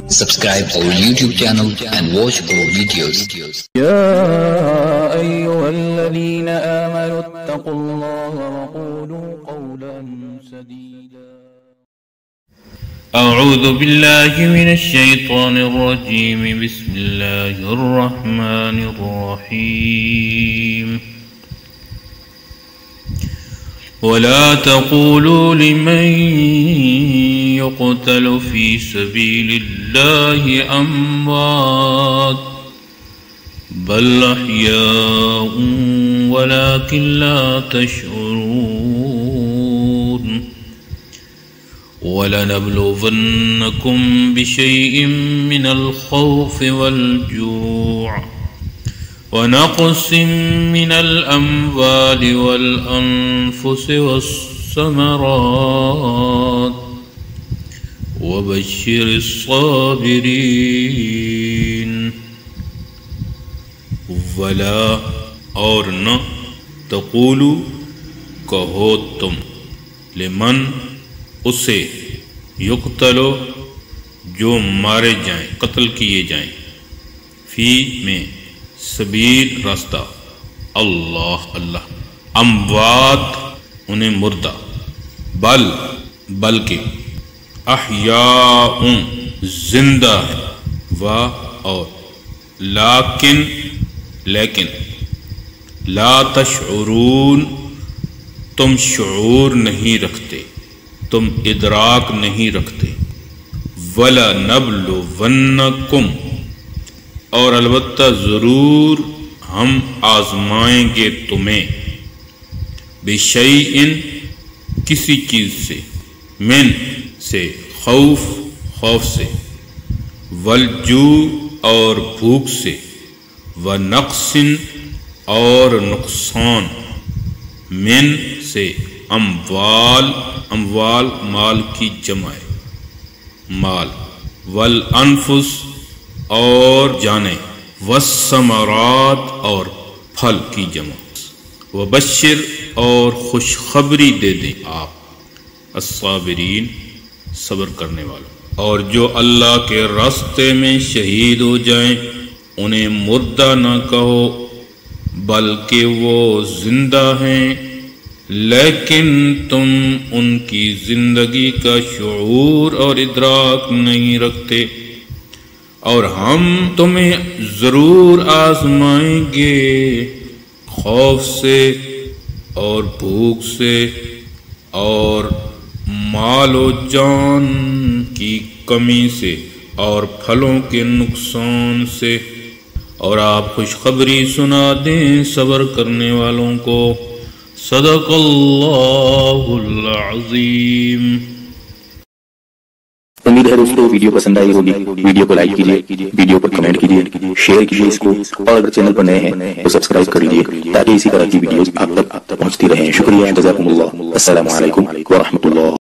Subscribe our YouTube channel and watch our videos. يا أيها الذين آمنوا اتقوا الله وقولوا قولا سديدا. أعوذ بالله من الشيطان الرجيم. بسم الله الرحمن الرحيم. ولا تقولوا لمن يقتل في سبيل الله أموات بل أحياء ولكن لا تشعرون. ولنبلونكم بشيء من الخوف والجوع ونقص من الأموال والأنفس والثمرات وبشر الصابرين. ولا اور نہ تقولو کہو تم لمن اسے یقتلو جو مارے جائیں قتل کیے جائیں فی میں سبیل راستہ اللہ اموات انہیں مردہ بلکہ احیاء زندہ ہے و اور لیکن لا تشعرون تم شعور نہیں رکھتے تم ادراک نہیں رکھتے. وَلَنَبْلُوَنَّكُمْ اور البتہ ضرور ہم آزمائیں گے تمہیں بِشَيْءٍ کسی چیز سے من سے خوف سے وَالْجُوعِ اور بھوک سے وَنَقْصٍ اور نقصان من سے اموال مال کی جمع مال والانفس اور جانیں والثمرات اور پھل کی جمع وبشر اور خوشخبری دے دیں آپ الصابرین صبر کرنے والوں. اور جو اللہ کے راستے میں شہید ہو جائیں انہیں مردہ نہ کہو بلکہ وہ زندہ ہیں لیکن تم ان کی زندگی کا شعور اور ادراک نہیں رکھتے. اور ہم تمہیں ضرور آزمائیں گے خوف سے اور بھوک سے اور مال و جان کی کمی سے اور پھلوں کے نقصان سے. اور آپ خوشخبری سنا دیں صبر کرنے والوں کو. صدق اللہ العظیم. امید ہے دوستو ویڈیو پسند آئی ہوگی. ویڈیو کو لائک کیجئے, ویڈیو پر کمنٹ کیجئے, شیئر کیجئے اس کو, اور اگر چینل پر نئے ہیں تو سبسکرائب کر لیجئے تاکہ اسی طرح کی ویڈیوز آپ تک پہنچتی رہیں. شکریہ, جزاکم اللہ. السلام علیکم ورحمۃ اللہ.